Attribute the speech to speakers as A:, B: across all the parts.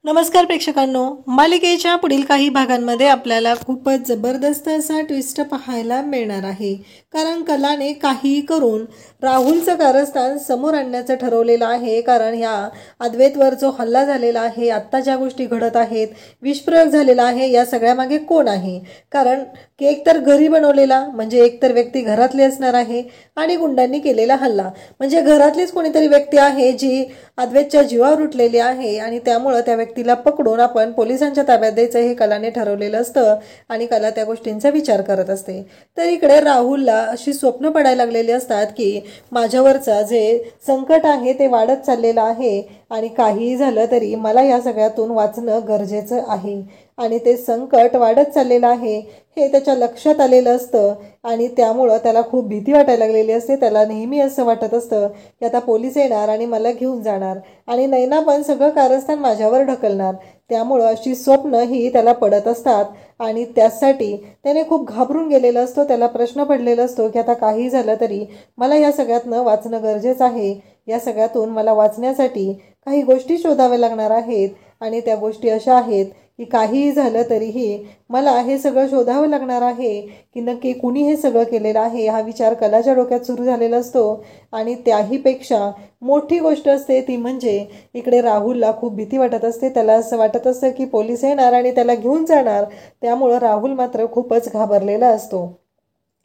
A: नमस्कार प्रेक्षकांनो, मालिकेच्या पुढील काही भागांमध्ये आपल्याला खूपच जबरदस्त असा ट्विस्ट पाहायला मिळणार आहे. कारण कलाने काहीही करून राहुलचं कारस्थान समोर आणण्याचं ठरवलेलं आहे. कारण ह्या अद्वैतवर जो हल्ला झालेला आहे, आत्ता ज्या गोष्टी घडत आहेत, विषप्रयोग झालेला आहे, या सगळ्यामागे कोण आहे? कारण केक तर घरी बनवलेला म्हणजे एकतर व्यक्ती घरातली असणार आहे आणि गुंडांनी केलेला हल्ला म्हणजे घरातलीच कोणीतरी व्यक्ती आहे जी अद्वैतच्या जीवावर उठलेली आहे आणि त्यामुळं त्या व्यक्तीला पकडून आपण पोलिसांच्या ताब्यात द्यायचं हे कलाने ठरवलेलं असतं आणि कला त्या गोष्टींचा विचार करत असते. तर इकडे राहुलला अशी स्वप्न पडायला लागलेली असतात की माझ्यावरचा जे संकट आहे ते वाढत चाललेलं आहे आणि काहीही झालं तरी मला या सगळ्यातून वाचणं गरजेचं आहे आणि ते संकट वाढत चाललेलं आहे हे त्याच्या लक्षात आलेलं असतं आणि त्यामुळं त्याला खूप भीती वाटायला लागलेली असते. त्याला नेहमी असं वाटत असतं की आता पोलीस येणार आणि मला घेऊन जाणार आणि नैना पण सगळं कारस्थान माझ्यावर ढकलणार. त्यामुळं अशी स्वप्न ही त्याला पडत असतात आणि त्यासाठी त्याने खूप घाबरून गेलेला असतो. त्याला प्रश्न पडलेला असतो की आता काही झालं तरी मला या सगळ्यातनं वाचणं गरजेचं आहे. या सगळ्यातून मला वाचण्यासाठी काही गोष्टी शोधाव्या लागणार आहेत आणि त्या गोष्टी अशा आहेत की काहीही झालं तरीही मला हे सगळं शोधावं लागणार आहे की नक्की कुणी हे सगळं केलेलं आहे. हा विचार कलाच्या डोक्यात सुरू झालेला असतो आणि त्याहीपेक्षा मोठी गोष्ट असते ती म्हणजे इकडे राहुलला खूप भीती वाटत असते. त्याला असं वाटत असतं की पोलीस येणार आणि त्याला घेऊन जाणार. त्यामुळं राहुल मात्र खूपच घाबरलेला असतो.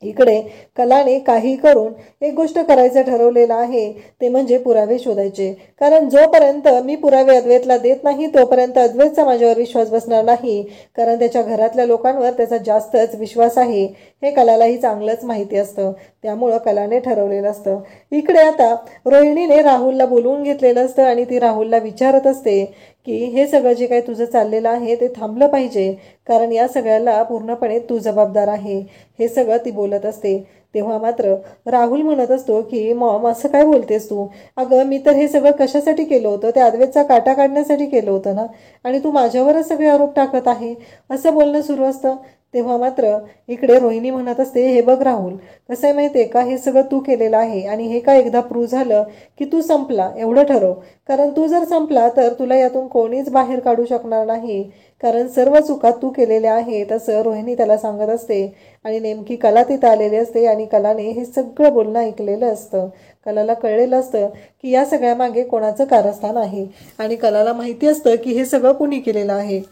A: इकडे कलाने काही करून एक गोष्ट करायचं ठरवलेलं आहे ते म्हणजे पुरावे शोधायचे. कारण जोपर्यंत मी पुरावे अद्वैतला देत नाही तोपर्यंत अद्वैतचा माझ्यावर विश्वास बसणार नाही. कारण त्याच्या घरातल्या लोकांवर त्याचा जास्तच विश्वास आहे हे कलालाही चांगलंच माहिती असतं. त्यामुळं कलाने ठरवलेलं असतं. इकडे आता रोहिणीने राहुलला बोलवून घेतलेलं असतं आणि ती राहुलला विचारत असते की हे सगळं जे काही तुझं चाललेलं आहे ते थांबलं पाहिजे कारण या सगळ्याला पूर्णपणे तू जबाबदार आहे हे सगळं ती बोलत असते. तेव्हा मात्र राहुल म्हणत असतो की मॉम असं काय बोलतेस तू? अगं मी तर हे सगळं कशासाठी केलं होतं? त्या अद्वैतचा काटा काढण्यासाठी केलं होतं ना आणि तू माझ्यावरच सगळे आरोप टाकत आहे असं बोलणं सुरू असतं. तेव्हा मात्र इकडे रोहिणी म्हणत असते हे बघ राहुल, कसं आहे माहिती आहे का, हे सगळं तू केलेलं आहे आणि हे का एकदा प्रूव्ह झालं की तू संपला एवढं ठरव. कारण तू जर संपला तर तुला यातून कोणीच बाहेर काढू शकणार नाही कारण सर्व चुका तू केलेल्या आहेत असं रोहिणी त्याला सांगत असते. आणि नेमकी कला तिथं आलेली असते आणि कलाने हे सगळं बोलणं ऐकलेलं असतं. कलाला कळलेलं असतं की या सगळ्यामागे कोणाचं कारस्थान आहे आणि कलाला माहिती असतं की हे सगळं कुणी केलेलं आहे.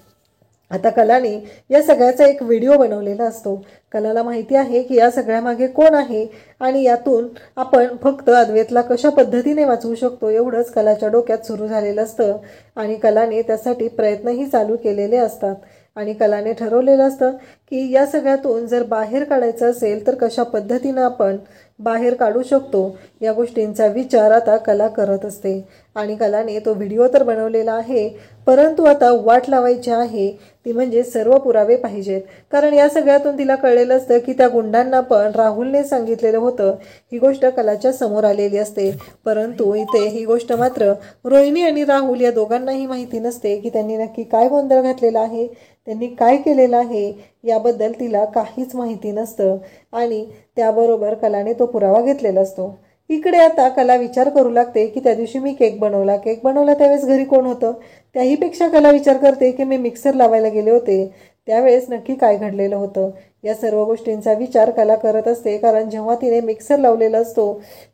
A: आता कलाने या सगळ्याचा एक व्हिडिओ बनवलेला असतो. कलाला माहिती आहे की या सगळ्यामागे कोण आहे आणि यातून आपण फक्त अद्वैतला कशा पद्धतीने वाचवू शकतो एवढंच कलाच्या डोक्यात सुरू झालेलं असतं आणि कलाने त्यासाठी प्रयत्नही चालू केलेले असतात. आणि कलाने ठरवलेलं असतं की या सगळ्यातून जर बाहेर काढायचं असेल तर कशा पद्धतीनं आपण बाहेर काढू शकतो या गोष्टींचा विचार आता कला करत असते. आणि कलाने तो व्हिडिओ तर बनवलेला आहे परंतु आता वाट लावायची आहे ती म्हणजे सर्व पुरावे पाहिजेत. कारण या सगळ्यातून तिला कळलेलं असतं की त्या गुंडांना पण राहुलने सांगितलेलं होतं. ही गोष्ट कलाच्या समोर आलेली असते परंतु इथे ही गोष्ट मात्र रोहिणी आणि राहुल या दोघांनाही माहिती नसते की त्यांनी नक्की काय गोंधळ घातलेला आहे, त्यांनी काय केलेलं आहे याबद्दल तिला काहीच माहिती नसतं. आणि त्याबरोबर कलाने तो पुरावा घेतलेला असतो. इकडे आता कला विचार करू लागते की त्या दिवशी मी केक बनवला त्यावेळेस घरी कोण होतं? त्याहीपेक्षा कला विचार करते की मी मिक्सर लावायला गेले होते त्यावेळेस नक्की काय घडलेलं होतं. या सर्व गोष्टींचा विचार कला करत असते कारण जेव्हा तिने मिक्सर लावलेला असतो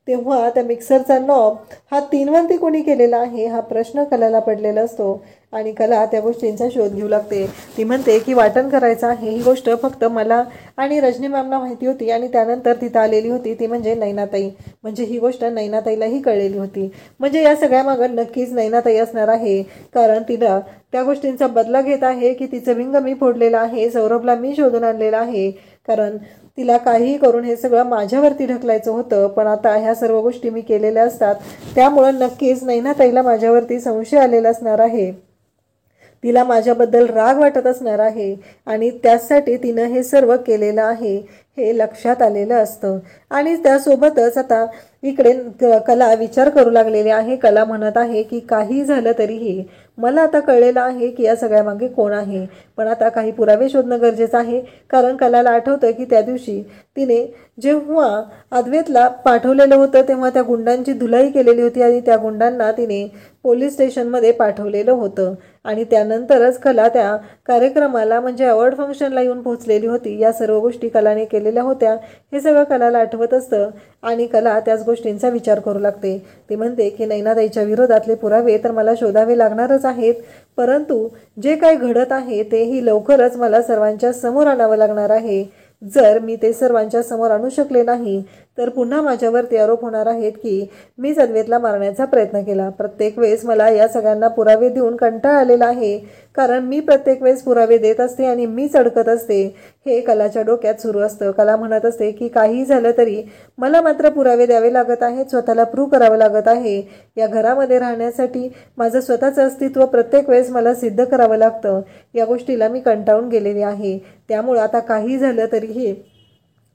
A: तेव्हा त्या मिक्सरचा नॉब हा तीनवंती कोणी केलेला आहे हा प्रश्न कलाला पडलेला असतो. आणि कला त्या गोष्टींचा शोध घेऊ लागते. ती म्हणते की वाटण करायचं आहे ही गोष्ट फक्त मला आणि रजनी मॅमना माहिती होती आणि त्यानंतर तिथं आलेली होती ती म्हणजे नैनाताई. म्हणजे ही गोष्ट नैनाताईलाही कळलेली होती. म्हणजे या सगळ्यामागं नक्कीच नैनाताई असणार आहे कारण तिला त्या गोष्टींचा बदला घेत आहे की तिचं विंग मी फोडलेलं आहे, सौरभला मी शोधून आणलेलं आहे. कारण तिला काहीही करून हे सगळं माझ्यावरती ढकलायचं होतं पण आता ह्या सर्व गोष्टी मी केलेल्या असतात त्यामुळं नक्कीच नैनाताईला माझ्यावरती संशय आलेला असणार आहे. तिला माझ्याबद्दल राग वाटत असणार आहे आणि त्यासाठी तिनं हे सर्व केलेलं आहे हे लक्षात आलेलं असतं. आणि त्यासोबतच आता इकडे कला विचार करू लागलेली आहे. कला म्हणत आहे की काही झालं तरीही मला आता कळलेलं आहे की या सगळ्यामागे कोण आहे. पण आता काही पुरावे शोधणं गरजेचं आहे, कारण कलाला आठवतं की त्या दिवशी तिने जेव्हा अद्वैतला पाठवलेलं होतं तेव्हा त्या गुंडांची धुलाई केलेली होती आणि त्या गुंडांना तिने पोलीस स्टेशनमध्ये पाठवलेलं होतं आणि त्यानंतरच कला त्या कार्यक्रमाला म्हणजे अवॉर्ड फंक्शनला येऊन पोहोचलेली होती. या सर्व गोष्टी कलाने केलेल्या होत्या हे सगळं कलाला आठवत असतं आणि कला त्याच गोष्टींचा विचार करू लागते. ती म्हणते की नैनाताईच्या विरोधातले पुरावे तर मला शोधावे लागणारच आहेत, परंतु जे काही घडत आहे तेही लवकरच मला सर्वांच्या समोर आणावं लागणार आहे. जर मी ते सर्वांच्या समोर आणू शकले नाही तर पुन्हा माझ्यावरती आरोप होणार आहेत की मीच अद्वैतला मारण्याचा प्रयत्न केला. प्रत्येक वेळेस मला या सगळ्यांना पुरावे देऊन कंटाळा आलेला आहे, कारण मी प्रत्येक वेळेस पुरावे देत असते आणि मीच अडकत असते. हे कलाच्या डोक्यात सुरू असतं. कला म्हणत असते की काही झालं तरी मला मात्र पुरावे द्यावे लागत आहेत, स्वतःला प्रूव्ह करावं लागत आहे. या घरामध्ये राहण्यासाठी माझं स्वतःचं अस्तित्व प्रत्येक वेळेस मला सिद्ध करावं लागतं. या गोष्टीला मी कंटाळून गेलेली आहे. त्यामुळं आता काही झालं तरीही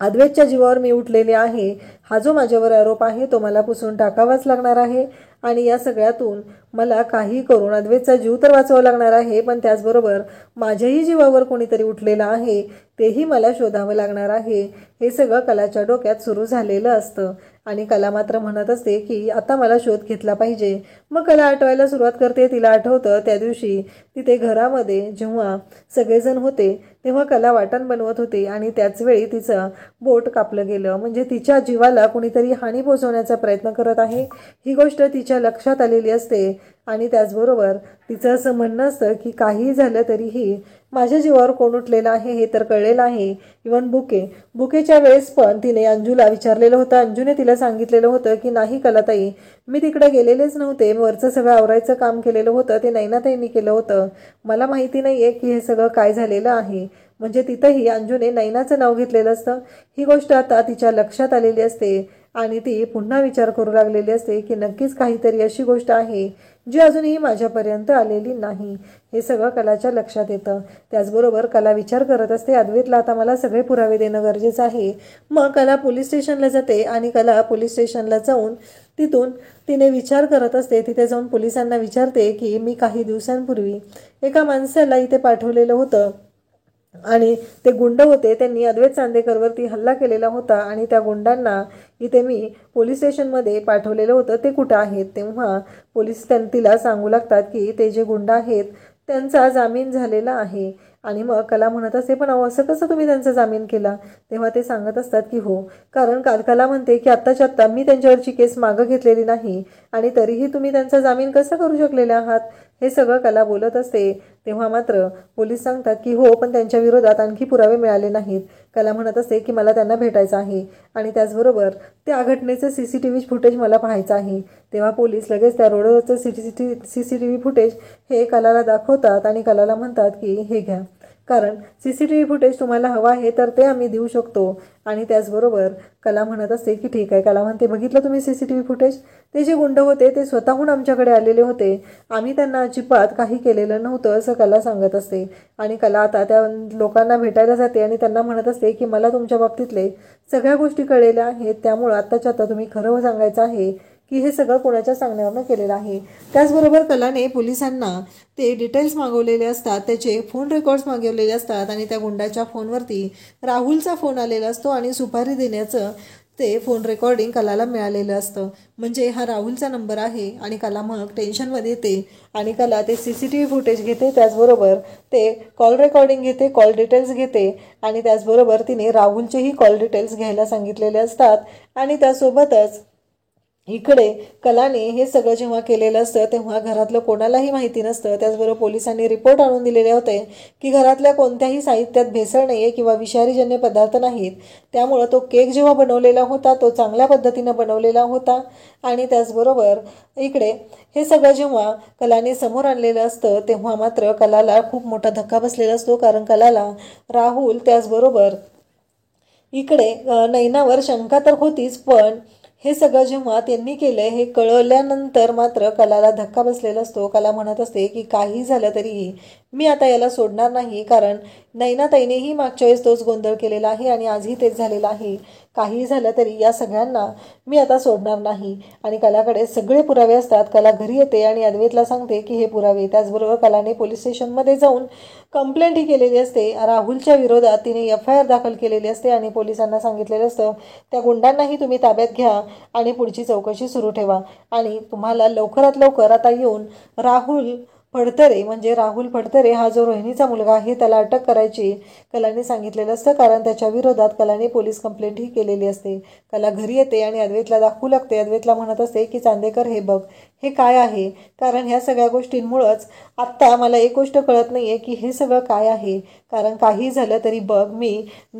A: अद्वैतच्या जीवावर मी उठलेले आहे. हा जो माझ्यावर आरोप आहे तो मला पुसून टाकावाच लागणार आहे आणि या सगळ्यातून मला काही करून अद्वैतचा जीव तर वाचवावा लागणार आहे, पण त्याचबरोबर माझ्याही जीवावर कोणीतरी उठलेलं आहे तेही मला शोधावं लागणार आहे. हे सगळं कलाच्या डोक्यात सुरू झालेलं असतं आणि कला मात्र म्हणत असते की आता मला शोध घेतला पाहिजे. मग कला आठवायला सुरुवात करते. तिला आठवतं त्या दिवशी तिथे घरामध्ये जेव्हा सगळेजण होते तेव्हा कला वाटण बनवत होती आणि त्याचवेळी तिचं बोट कापलं गेलं, म्हणजे तिच्या जीवाला कुणीतरी हानी पोहोचवण्याचा प्रयत्न करत आहे ही गोष्ट तिच्या लक्षात आलेली असते. आणि त्याचबरोबर तिचं असं म्हणणं असतं की काही झालं तरीही माझ्या जीवावर कोण उठलेलं आहे हे तर कळलेलं आहे. इव्हन बुकेच्या वेळेस पण तिने अंजूला विचारलेलं होतं. अंजूने तिला सांगितलेलं होतं की नाही कलाताई, मी तिकडे गेलेलेच नव्हते, वरचं सगळं आवरायचं काम केलेलं होतं ते नैनाताईंनी केलं होतं, मला माहिती नाही आहे की हे सगळं काय झालेलं आहे. म्हणजे तिथंही अंजूने नैनाचं नाव घेतलेलं असतं. ही गोष्ट आता तिच्या लक्षात आलेली असते आणि ती पुन्हा विचार करू लागलेली असते की नक्कीच काहीतरी अशी गोष्ट आहे जी अजूनही माझ्यापर्यंत आलेली नाही. हे सगळं कलाच्या लक्षात येतं. त्याचबरोबर कला विचार करत असते अद्वैतला आता मला सगळे पुरावे देणं गरजेचं आहे. मग कला पोलीस स्टेशनला जाते आणि कला पोलीस स्टेशनला जाऊन तिथून तिने विचार करत असते. तिथे जाऊन पोलिसांना विचारते की मी काही दिवसांपूर्वी एका माणसाला इथे पाठवलेलं होतं आणि ते गुंड होते, त्यांनी अद्वैत चांदेकरवरती हल्ला केलेला होता आणि त्या गुंडांना इथे मी पोलीस स्टेशनमध्ये पाठवलेलं होतं, ते कुठं आहेत. तेव्हा पोलीस तिला सांगू लागतात की ते जे गुंड आहेत त्यांचा जामीन झालेला आहे. आणि मग कला म्हणत असते पण असं कसं तुम्ही त्यांचा जामीन केला. तेव्हा ते सांगत असतात की हो, कारण कला म्हणते की आत्ताच्या आत्ता मी त्यांच्यावरची केस मागं घेतलेली नाही आणि तरीही तुम्ही त्यांचा जामीन कसा करू शकलेले आहात. हे सगळं कला बोलत असते. तेव्हा मात्र पोलीस सांगतात की हो, पण त्यांच्या विरोधात आणखी पुरावे मिळाले नाहीत. कला म्हणत असते की मला त्यांना भेटायचं आहे आणि त्याचबरोबर त्या घटनेचं CCTV फुटेज मला पाहायचं आहे. तेव्हा पोलीस लगेच त्या रोडवरचं CCTV फुटेज हे कलाला दाखवतात आणि कलाला म्हणतात की हे घ्या, कारण CCTV फुटेज तुम्हाला हवं आहे तर ते आम्ही देऊ शकतो. आणि त्याचबरोबर कला म्हणत असते की ठीक आहे. कला म्हणते बघितलं तुम्ही CCTV फुटेज, ते जे गुंड होते ते स्वतःहून आमच्याकडे आलेले होते, आम्ही त्यांना अजिबात काही केलेलं नव्हतं असं कला सांगत असते. आणि कला आता त्या लोकांना भेटायला जाते आणि त्यांना म्हणत असते की मला तुमच्या बाबतीतले सगळ्या गोष्टी कळलेल्या आहेत, त्यामुळं आत्ताच्या आता तुम्ही खरं सांगायचं आहे की हे सगळं कोणाच्या सांगण्यावरनं केलेलं आहे. त्याचबरोबर कलाने पोलिसांना ते डिटेल्स मागवलेले असतात, त्याचे फोन रेकॉर्ड्स मागवलेले असतात आणि त्या गुंडाच्या फोनवरती राहुलचा फोन आलेला असतो आणि सुपारी देण्याचं ते फोन रेकॉर्डिंग कलाला मिळालेलं असतं. म्हणजे हा राहुलचा नंबर आहे आणि कला मग टेन्शनमध्ये येते आणि कला ते CCTV फुटेज घेते, त्याचबरोबर ते कॉल रेकॉर्डिंग घेते, कॉल डिटेल्स घेते आणि त्याचबरोबर तिने राहुलचेही कॉल डिटेल्स घ्यायला सांगितलेले असतात. आणि त्यासोबतच इकडे कलाने हे सगळं जेव्हा केलेलं असतं तेव्हा घरातलं कोणालाही माहिती नसतं. त्याचबरोबर पोलिसांनी रिपोर्ट आणून दिलेले होते की घरातल्या कोणत्याही साहित्यात भेसळ नाही आहे किंवा विषारीजन्य पदार्थ नाहीत. त्यामुळं तो केक जेव्हा बनवलेला होता तो चांगल्या पद्धतीनं बनवलेला होता. आणि त्याचबरोबर इकडे हे सगळं जेव्हा कलाने समोर आणलेलं असतं तेव्हा मात्र कलाला खूप मोठा धक्का बसलेला असतो, कारण कलाला राहुल त्याचबरोबर इकडे नैनावर शंका तर होतीच, पण हे सगळं जेव्हा त्यांनी केलं हे कळल्यानंतर मात्र कलाला धक्का बसलेला असतो. कला म्हणत असते की काही झालं तरीही मी आता याला सोडणार नाही, कारण नैनाताईनेही मागच्या वेळेस तोच गोंधळ केलेला आहे आणि आजही तेच झालेलं आहे. काही झालं तरी या सगळ्यांना मी आता सोडणार नाही. आणि कलाकडे सगळे पुरावे असतात. कला घरी येते आणि अद्वैतला सांगते की हे पुरावे. त्याचबरोबर कलाने पोलीस स्टेशनमध्ये जाऊन कंप्लेंट ही केलेली असते. राहुलच्या विरोधात तिने FIR दाखल केलेली असते आणि पोलिसांना सांगितलेलं असतं त्या गुंडांनाही तुम्ही ताब्यात घ्या आणि पुढची चौकशी सुरू ठेवा. आणि तुम्हाला लवकरात लवकर आता येऊन राहुल फडतरे हा जो रोहिणीचा मुलगा आहे त्याला अटक करायची कलाने सांगितलेलं असतं. कारण त्याच्या विरोधात कलाने पोलीस कंप्लेंट ही केलेली असते. कला घरी येते आणि अद्वैतला दाखवू लागते. अद्वैतला म्हणत असते की चांदेकर हे बघ हे काय आहे. कारण ह्या सगळ्या गोष्टींमुळंच आत्ता मला एक गोष्ट कळत नाही आहे की हे सगळं काय आहे. कारण काही झालं तरी बघ मी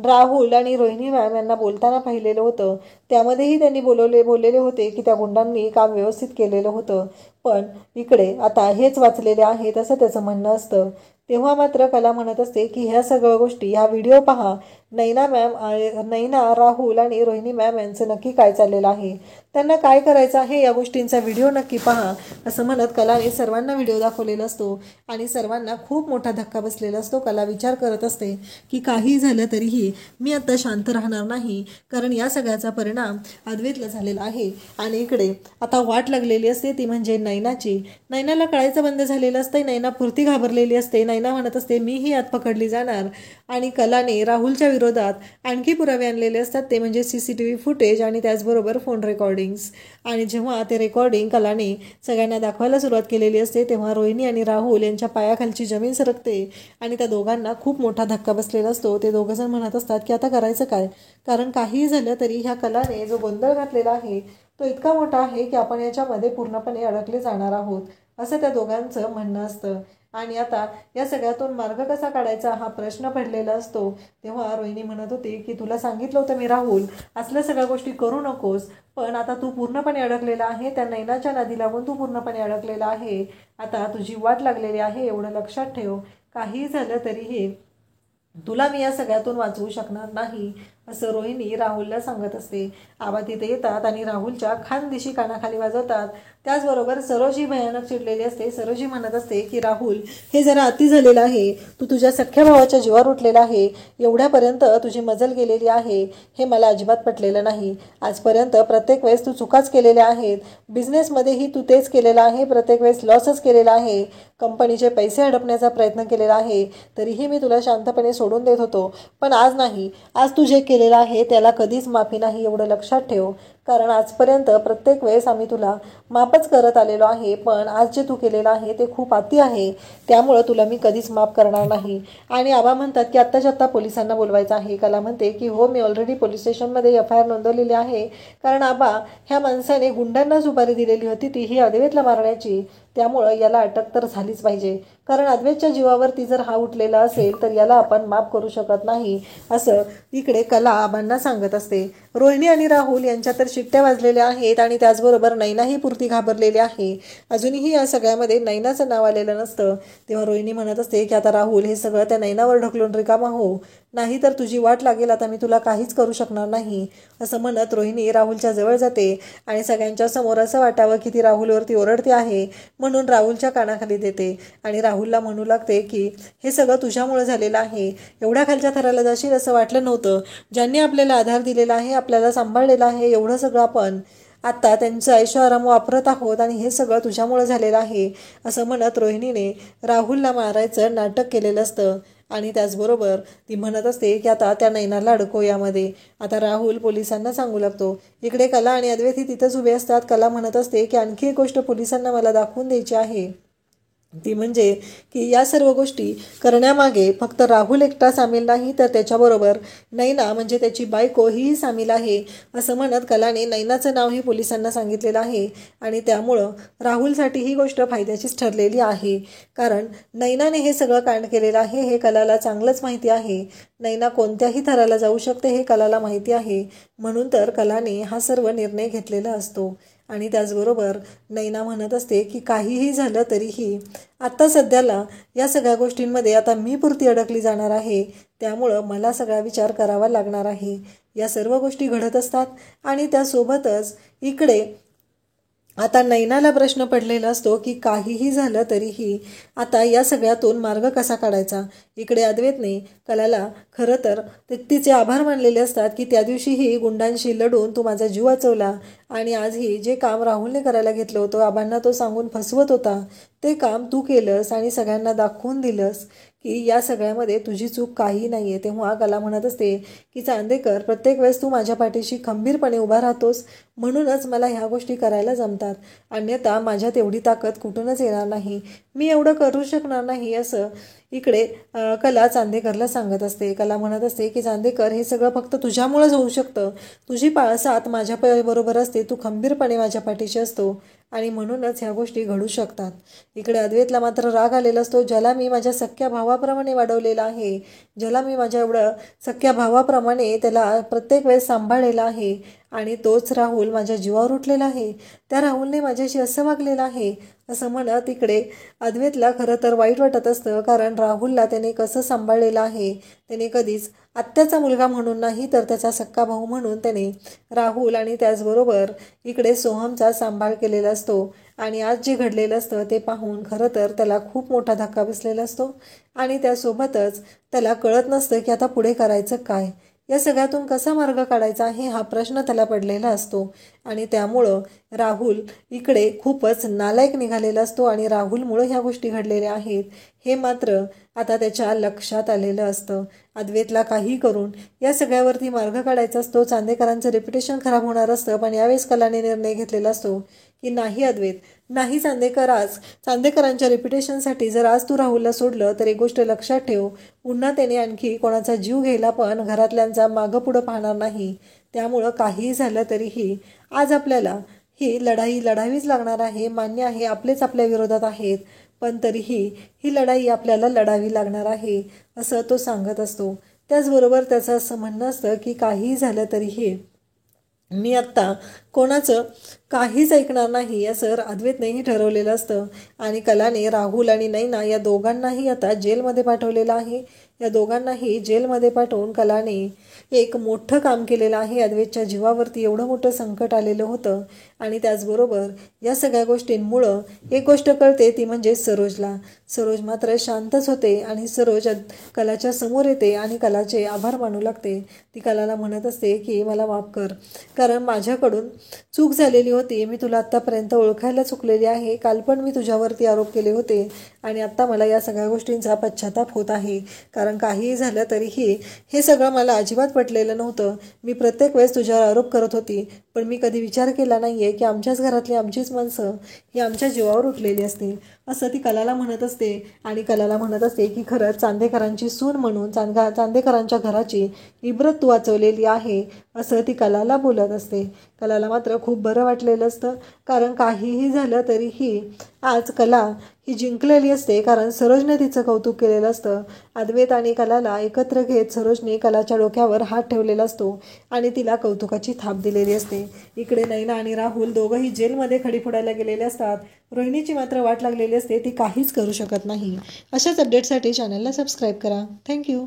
A: राहुल आणि रोहिणी मॅम यांना बोलताना पाहिलेलं होतं. त्यामध्येही त्यांनी बोललेले होते की त्या गुंडांनी काम व्यवस्थित केलेलं होतं. पण इकडे आता हेच वाचलेले आहेत असं त्याचं म्हणणं असतं. तेव्हा मात्र कला म्हणत असते की ह्या सगळ्या गोष्टी ह्या व्हिडिओ पहा. नैना, राहुल आणि रोहिणी मॅम यांचं नक्की काय चाललेलं आहे, त्यांना काय करायचं आहे या गोष्टींचा व्हिडिओ नक्की पहा असं म्हणत कलाने सर्वांना व्हिडिओ दाखवलेला असतो. आणि सर्वांना खूप मोठा धक्का बसलेला असतो. कला विचार करत असते की काही झालं तरीही मी आता शांत राहणार नाही. कारण या सगळ्याचा परिणाम अद्वैतला झालेला आहे. आणि इकडे आता वाट लागलेली असते ती म्हणजे नैनाची. नैनाला कळायचं बंद झालेलं असतं. नैना पुरती घाबरलेली असते. नैना म्हणत असते मीही आत पकडली जाणार. आणि कलाने राहुलच्या विरोधात आणखी पुरावे आणलेले असतात ते म्हणजे CCTV फुटेज आणि त्याचबरोबर फोन रेकॉर्डिंग्स. आणि जेव्हा ते रेकॉर्डिंग कलाने सगळ्यांना दाखवायला सुरुवात केलेली असते तेव्हा रोहिणी आणि राहुल यांच्या पायाखालची जमीन सरकते आणि त्या दोघांना खूप मोठा धक्का बसलेला असतो. ते दोघंजण म्हणत असतात की आता करायचं काय. कारण काहीही झालं तरी ह्या कलाने जो गोंधळ घातलेला आहे तो इतका मोठा आहे की आपण याच्यामध्ये पूर्णपणे अडकले जाणार आहोत असं त्या दोघांचं म्हणणं असतं. आणि आता या सगळ्यातून मार्ग कसा काढायचा हा प्रश्न पडलेला असतो. तेव्हा रोहिणी म्हणत होती की तुला सांगितलं होतं मी राहुल असल्या सगळ्या गोष्टी करू नकोस. पण आता तू पूर्णपणे अडकलेला आहे. त्या नैनाच्या नादी लागून तू पूर्णपणे अडकलेला आहे. आता तुझी वाट लागलेली आहे एवढं लक्षात ठेव. काही झालं तरीही तुला मी या सगळ्यातून वाचवू शकणार नाही असं रोहिणी राहुलला सांगत असते. आबा तिथे येतात आणि राहुलच्या खानदिशी कानाखाली वाजवतात. त्याचबरोबर सरोजी भयानक चिडलेली असते. सरोजी म्हणत असते की राहुल हे जरा अति झालेलं आहे. तू तुझ्या सख्ख्या भावाच्या जीवावर उठलेला आहे. एवढ्यापर्यंत तुझी मजल गेलेली आहे हे मला अजिबात पटलेलं नाही. आजपर्यंत प्रत्येक वेळेस तू चुकाच केलेल्या आहेत. बिझनेसमध्येही तू तेच केलेलं आहे. प्रत्येक वेळेस लॉसच केलेला आहे. कंपनीचे पैसे हडपण्याचा प्रयत्न केलेला आहे. तरीही मी तुला शांतपणे सोडून देत होतो. पण आज नाही. आज तू जे केलेलं आहे त्याला कधीच माफी नाही एवढं लक्षात ठेव. कारण आजपर्यंत प्रत्येक वेळेस आम्ही तुला माफच करत आलेलो आहे. पण आज जे तू केलेलं आहे ते खूप अति आहे. त्यामुळं तुला मी कधीच माफ करणार नाही. आणि आबा म्हणतात की आत्ताच्या आत्ता पोलिसांना बोलवायचं आहे. कला म्हणते की हो मी ऑलरेडी पोलीस स्टेशनमध्ये FIR नोंदवलेली आहे. कारण आबा ह्या माणसाने गुंडांना सुपारी दिलेली होती तीही अद्वैतला मारण्याची. त्यामुळं याला अटक तर झालीच पाहिजे. कारण अद्वैतच्या जीवावरती जर हा उठलेला असेल तर याला आपण माफ करू शकत नाही असं इकडे कला आबांना सांगत असते. रोहिणी आणि राहुल यांच्या तर शिट्ट्या वाजलेल्या आहेत आणि त्याचबरोबर नैनाही पुरती घाबरलेली आहे. अजूनही या सगळ्यामध्ये नैनाचं नाव आलेलं नसतं. तेव्हा रोहिणी म्हणत असते की आता राहुल हे सगळं त्या नैनावर ढकलून रिकामा हो, नाही तर तुझी वाट लागेल. आता मी तुला काहीच करू शकणार नाही असं म्हणत रोहिणी राहुलच्या जवळ जाते आणि सगळ्यांच्या समोर असं वाटावं की ती राहुलवरती ओरडते आहे म्हणून राहुलच्या कानाखाली देते. आणि राहुलला म्हणू लागते की हे सगळं तुझ्यामुळे झालेलं आहे. एवढ्या खालच्या थराला जाशील असं वाटलं नव्हतं. ज्यांनी आपल्याला आधार दिलेला आहे, आपल्याला सांभाळलेलं आहे, एवढं सगळं आपण आत्ता त्यांचं ऐशोआराम वापरत आहोत आणि हे सगळं तुझ्यामुळे झालेलं आहे असं म्हणत रोहिणीने राहुलला मारायचं नाटक केलेलं असतं. आणि त्याचबरोबर ती म्हणत असते की आता त्या नैनाला अडकव यामध्ये. आता राहुल पोलिसांना सांगू लागतो. इकडे कला आणि अद्वैत ही तिथंच उभे असतात. कला म्हणत असते की आणखी एक गोष्ट पोलिसांना मला दाखवून द्यायची आहे. ती म्हणजे की या सर्व गोष्टी करण्यामागे फक्त राहुल एकटा सामील नाही तर त्याच्याबरोबर नैना म्हणजे त्याची बायको ही सामील आहे असं म्हणत कलाने नैनाचं नावही पोलिसांना सांगितलेलं आहे. आणि त्यामुळं राहुलसाठी ही गोष्ट फायद्याचीच ठरलेली आहे. कारण नैनाने हे सगळं कांड केलेलं आहे हे कलाला चांगलंच माहिती आहे. नैना कोणत्याही थराला जाऊ शकते हे कलाला माहिती आहे. म्हणून तर कलाने हा सर्व निर्णय घेतलेला असतो. आणि त्याचबरोबर नैना म्हणत असते की काहीही झालं तरीही आत्ता सध्याला या सगळ्या गोष्टींमध्ये आता मी पुरती अडकली जाणार आहे. त्यामुळं मला सगळा विचार करावा लागणार आहे. या सर्व गोष्टी घडत असतात आणि त्यासोबतच इकडे आता नैनाला प्रश्न पडलेला असतो की काहीही झालं तरीही आता या सगळ्यातून मार्ग कसा काढायचा. इकडे अद्वैतने कलाला खरं तर तिचे आभार मानलेले असतात की त्या दिवशीही गुंडांशी लढून तू माझा जीव वाचवला आणि आजही जे काम राहुलने करायला घेतलं होतं, आबांना तो सांगून फसवत होता, ते काम तू केलंस आणि सगळ्यांना दाखवून दिलंस की या सगळ्यामध्ये तुझी चूक काही नाही आहे. तेव्हा कला म्हणत असते की चांदेकर, प्रत्येक वेळेस तू माझ्या पाठीशी खंबीरपणे उभा राहतोस म्हणूनच मला ह्या गोष्टी करायला जमतात, अन्यथा माझ्यात एवढी ताकद कुठूनच येणार नाही, मी एवढं करू शकणार नाही असं इकडे कला चांदेकरला सांगत असते. कला म्हणत असते की चांदेकर, हे सगळं फक्त तुझ्यामुळेच होऊ शकतं, तुझी साथ माझ्या बरोबर असते, तू खंबीरपणे माझ्या पाठीशी असतो आणि म्हणूनच ह्या गोष्टी घडू शकतात. इकडे अद्वैतला मात्र राग आलेला असतो. ज्याला मी माझ्या सख्या भावाप्रमाणे वाढवलेलं आहे, ज्याला मी माझ्या एवढं सख्या भावाप्रमाणे त्याला प्रत्येक वेळेस सांभाळलेला आहे आणि तोच राहुल माझ्या जीवावर उठलेला आहे, त्या राहुलने माझ्याशी असं वागलेलं आहे असं म्हणत इकडे अद्वैतला खरं तर वाईट वाटत असतं. कारण राहुलला त्याने कसं सांभाळलेलं आहे, त्याने कधीच आत्याचा मुलगा म्हणून नाही तर त्याचा सक्का भाऊ म्हणून त्याने राहुल आणि त्याचबरोबर इकडे सोहमचा सांभाळ केलेला असतो. आणि आज जे घडलेलं असतं ते पाहून खरं तर त्याला खूप मोठा धक्का बसलेला असतो आणि त्यासोबतच त्याला कळत नसतं की आता पुढे करायचं काय, या सगळ्यातून कसा मार्ग काढायचा आहे हा प्रश्न त्याला पडलेला असतो. आणि त्यामुळं राहुल इकडे खूपच नालायक निघालेला असतो आणि राहुलमुळं ह्या गोष्टी घडलेल्या आहेत हे मात्र आता त्याच्या लक्षात आलेलं असतं. अद्वैतला काही करून या सगळ्यावरती मार्ग काढायचा असतो. चांदेकरांचं रेप्युटेशन खराब होणार असतं, पण यावेळेस कलाने निर्णय घेतलेला असतो की नाही अद्वैत, नाही चांदेकर, आज चांदेकरांच्या रेप्युटेशनसाठी जर आज तू राहुलला सोडलं तर एक गोष्ट लक्षात ठेव, पुन्हा त्याने आणखी कोणाचा जीव घ्यायला पण घरातल्यांचा मागं पुढं पाहणार नाही. त्यामुळं काहीही झालं तरीही आज आपल्याला ही लढाई लढावीच लागणार आहे. मान्य आहे आपलेच आपल्या विरोधात आहेत, पण तरीही ही लढाई आपल्याला लढावी लागणार आहे असं तो सांगत असतो. त्याचबरोबर त्याचं असं म्हणणं असतं की काहीही झालं तरीही मी आत्ता कोणाचं काहीच ऐकणार नाही असं अद्वैतनेही ठरवलेलं असतं. आणि कलाने राहुल आणि नैना या दोघांनाही आता जेलमध्ये पाठवलेलं आहे. या दोघांनाही जेलमध्ये पाठवून कलाने एक मोठं काम केलेलं आहे. अद्वैतच्या जीवावरती एवढं मोठं संकट आलेलं होतं आणि त्याचबरोबर या सगळ्या गोष्टींमुळं एक गोष्ट कळते ती म्हणजे सरोजला. सरोज मात्र शांतच होते आणि सरोज कलाच्या समोर येते आणि कलाचे आभार मानू लागते. ती कलाला म्हणत असते की मला माफ कर, कारण माझ्याकडून चूक झालेली होती, मी तुला आत्तापर्यंत ओळखायला चुकलेली आहे, काल पण मी तुझ्यावरती आरोप केले होते आणि आत्ता मला या सगळ्या गोष्टींचा पश्चाताप होत आहे. कारण काहीही झालं तरीही हे सगळं मला अजिबात पटलेलं नव्हतं. मी प्रत्येक वेळेस तुझ्यावर आरोप करत होती, पण मी कधी विचार केला नाही आहे की आमच्याच घरातली आमचीच माणसं ही आमच्या जीवावर उठलेली असते असं ती कलाला म्हणत असते. आणि कलाला म्हणत असते की खरंच चांदेकरांची सून म्हणून चांदेकरांच्या घराची इब्रत तू वाचवलेली आहे असं ती कलाला बोलत असते. कलाला मात्र खूप बरं वाटलेलं असतं, कारण काहीही झालं तरीही आज कला ही जिंकलेली असते, कारण सरोजने तिचं कौतुक केलेलं असतं. अद्वैत आणि कलाला एकत्र घेत सरोजने कलाच्या डोक्यावर हात ठेवलेला असतो आणि तिला कौतुकाची थाप दिलेली असते. इकडे नैना आणि राहुल दोघंही जेलमध्ये खडी फोडायला गेलेले असतात. रोहिणीची मात्र वाट लागलेली असते, ती काहीच करू शकत नाही. अशाच अपडेटसाठी चॅनलला सबस्क्राईब करा. थँक्यू.